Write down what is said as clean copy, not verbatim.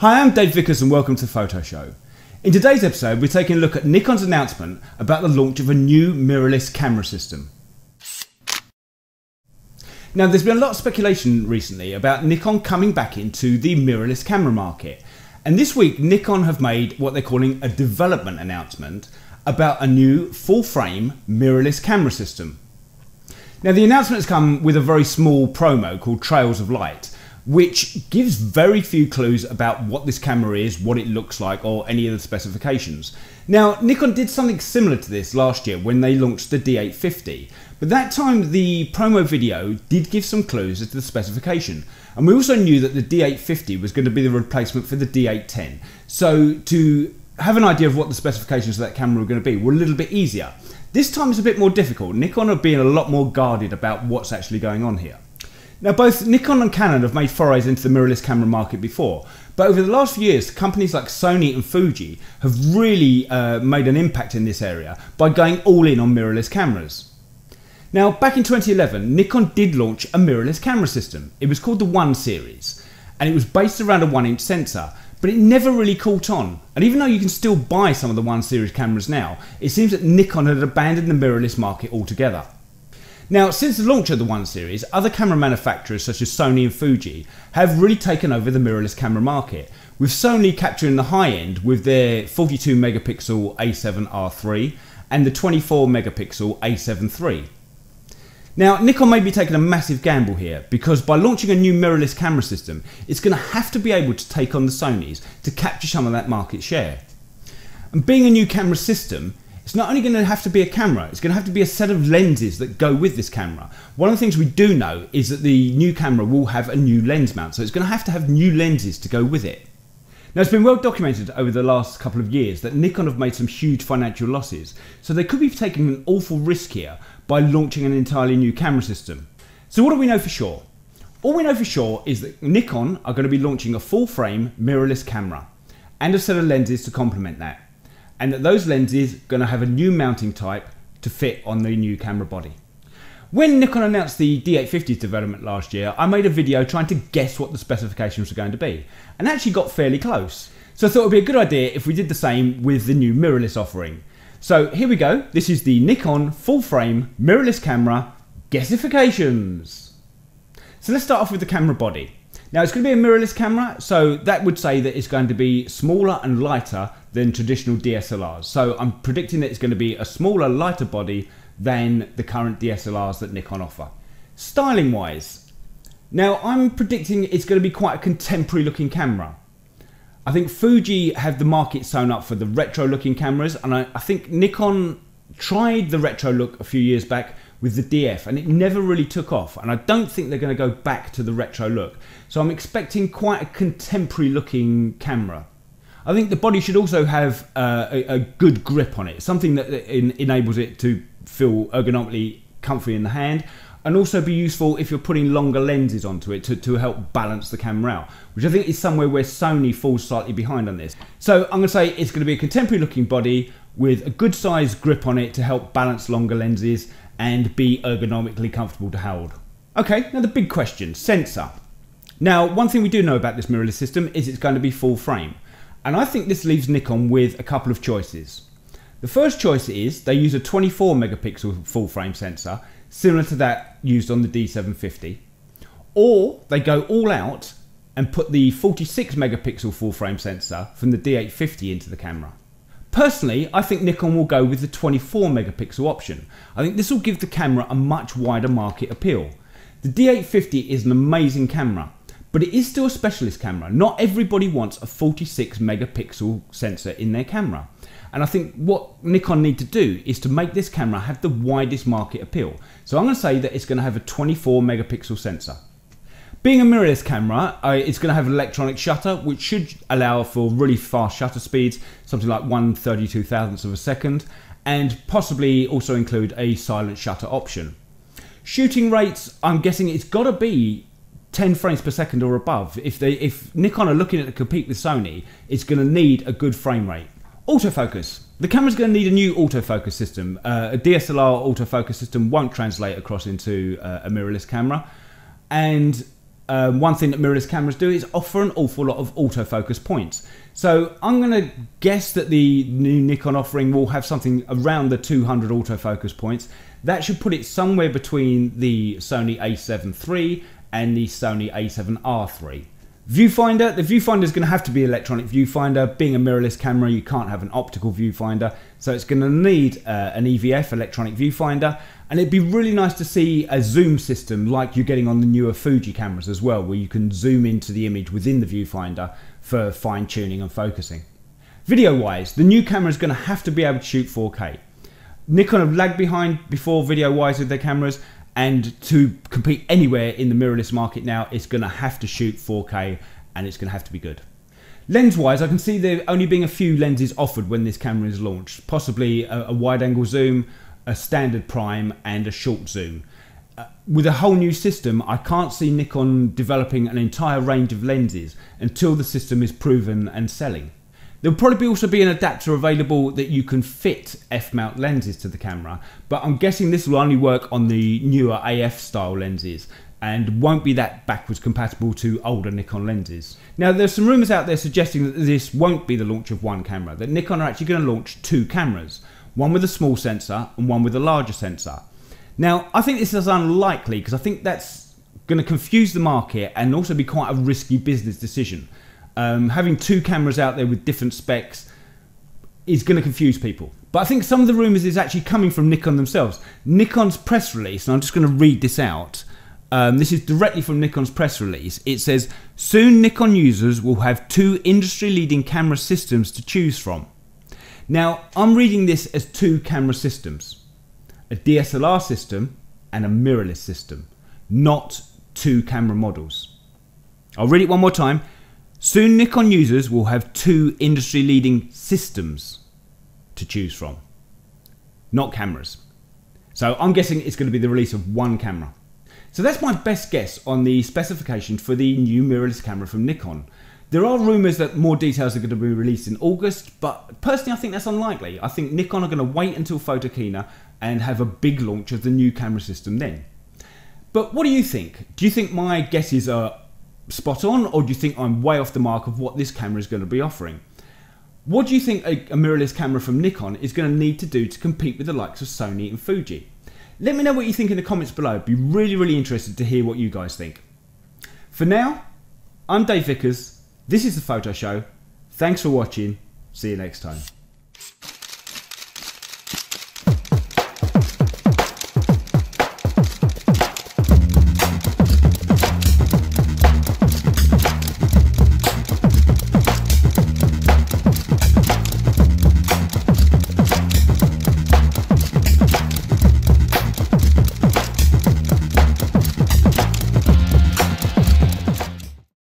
Hi, I'm Dave Vickers and welcome to Photo Show. In today's episode, we're taking a look at Nikon's announcement about the launch of a new mirrorless camera system. Now, there's been a lot of speculation recently about Nikon coming back into the mirrorless camera market. And this week, Nikon have made what they're calling a development announcement about a new full-frame mirrorless camera system. Now, the announcement has come with a very small promo called Trails of Light, which gives very few clues about what this camera is, what it looks like, or any of the specifications. Now, Nikon did something similar to this last year when they launched the D850, but that time the promo video did give some clues as to the specification. And we also knew that the D850 was going to be the replacement for the D810. So to have an idea of what the specifications of that camera were going to be were a little bit easier. This time it's a bit more difficult. Nikon are being a lot more guarded about what's actually going on here. Now, both Nikon and Canon have made forays into the mirrorless camera market before, but over the last few years, companies like Sony and Fuji have really made an impact in this area by going all in on mirrorless cameras. Now, back in 2011, Nikon did launch a mirrorless camera system. It was called the 1 series, and it was based around a 1-inch sensor, but it never really caught on. And even though you can still buy some of the 1 series cameras now, it seems that Nikon had abandoned the mirrorless market altogether. Now, since the launch of the 1 series, other camera manufacturers such as Sony and Fuji have really taken over the mirrorless camera market, with Sony capturing the high end with their 42 megapixel A7R3 and the 24 megapixel A7 III. Now, Nikon may be taking a massive gamble here, because by launching a new mirrorless camera system, it's going to have to be able to take on the Sonys to capture some of that market share. And being a new camera system, it's not only going to have to be a camera, it's going to have to be a set of lenses that go with this camera. One of the things we do know is that the new camera will have a new lens mount, so it's going to have new lenses to go with it. Now, it's been well documented over the last couple of years that Nikon have made some huge financial losses, so they could be taking an awful risk here by launching an entirely new camera system. So what do we know for sure? All we know for sure is that Nikon are going to be launching a full-frame mirrorless camera and a set of lenses to complement that, and that those lenses are going to have a new mounting type to fit on the new camera body. When Nikon announced the D850's development last year, I made a video trying to guess what the specifications were going to be, and actually got fairly close. So I thought it would be a good idea if we did the same with the new mirrorless offering. So here we go, this is the Nikon full-frame mirrorless camera Guessifications. So let's start off with the camera body. Now, it's going to be a mirrorless camera, so that would say that it's going to be smaller and lighter than traditional DSLRs. So I'm predicting that it's going to be a smaller, lighter body than the current DSLRs that Nikon offer. Styling wise, now I'm predicting it's going to be quite a contemporary looking camera. I think Fuji have the market sewn up for the retro looking cameras, and I think Nikon tried the retro look a few years back with the DF and it never really took off, and I don't think they're going to go back to the retro look. So I'm expecting quite a contemporary looking camera. I think the body should also have a good grip on it, something that enables it to feel ergonomically comfy in the hand, and also be useful if you're putting longer lenses onto it to help balance the camera out, which I think is somewhere where Sony falls slightly behind on this. So I'm going to say it's going to be a contemporary looking body with a good sized grip on it to help balance longer lenses and be ergonomically comfortable to hold. Okay, now the big question, sensor. Now, one thing we do know about this mirrorless system is it's going to be full frame, and I think this leaves Nikon with a couple of choices. The first choice is they use a 24 megapixel full frame sensor, similar to that used on the D750, or they go all out and put the 46 megapixel full frame sensor from the D850 into the camera. Personally, I think Nikon will go with the 24 megapixel option. I think this will give the camera a much wider market appeal. The D850 is an amazing camera, but it is still a specialist camera. Not everybody wants a 46 megapixel sensor in their camera. And I think what Nikon need to do is to make this camera have the widest market appeal. So I'm going to say that it's going to have a 24 megapixel sensor. Being a mirrorless camera, it's going to have an electronic shutter, which should allow for really fast shutter speeds, something like 1/32,000th of a second, and possibly also include a silent shutter option. Shooting rates, I'm guessing it's got to be 10 frames per second or above. If Nikon are looking to compete with Sony, it's going to need a good frame rate. Autofocus. The camera's going to need a new autofocus system. A DSLR autofocus system won't translate across into a mirrorless camera, and one thing that mirrorless cameras do is offer an awful lot of autofocus points. So I'm going to guess that the new Nikon offering will have something around the 200 autofocus points. That should put it somewhere between the Sony a7 III and the Sony a7R III. Viewfinder, the viewfinder is going to have to be electronic viewfinder. Being a mirrorless camera, you can't have an optical viewfinder, so it's going to need an EVF, electronic viewfinder, and it'd be really nice to see a zoom system like you're getting on the newer Fuji cameras as well, where you can zoom into the image within the viewfinder for fine tuning and focusing. Video wise, the new camera is going to have to be able to shoot 4K. Nikon have lagged behind before video wise with their cameras, and to compete anywhere in the mirrorless market now, it's going to have to shoot 4K and it's going to have to be good. Lens wise, I can see there only being a few lenses offered when this camera is launched, possibly a wide angle zoom, a standard prime and a short zoom. With a whole new system, I can't see Nikon developing an entire range of lenses until the system is proven and selling. There'll probably also be an adapter available that you can fit f-mount lenses to the camera, but I'm guessing this will only work on the newer AF style lenses and won't be that backwards compatible to older Nikon lenses. Now there's some rumours out there suggesting that this won't be the launch of one camera, that Nikon are actually going to launch two cameras, one with a small sensor and one with a larger sensor. Now I think this is unlikely because I think that's going to confuse the market and also be quite a risky business decision. Having two cameras out there with different specs is going to confuse people. But I think some of the rumours is actually coming from Nikon themselves. Nikon's press release, and I'm just going to read this out. This is directly from Nikon's press release. It says, soon Nikon users will have two industry-leading camera systems to choose from. Now, I'm reading this as two camera systems. A DSLR system and a mirrorless system, not two camera models. I'll read it one more time. Soon Nikon users will have two industry-leading systems to choose from, not cameras. So I'm guessing it's going to be the release of one camera. So that's my best guess on the specifications for the new mirrorless camera from Nikon. There are rumours that more details are going to be released in August, but personally I think that's unlikely. I think Nikon are going to wait until Photokina and have a big launch of the new camera system then. But what do you think? Do you think my guesses are spot on, or do you think I'm way off the mark of what this camera is going to be offering? What do you think a mirrorless camera from Nikon is going to need to do to compete with the likes of Sony and Fuji? Let me know what you think in the comments below. I'd be really interested to hear what you guys think. For now, I'm Dave Vickers, this is The Photo Show, thanks for watching, see you next time.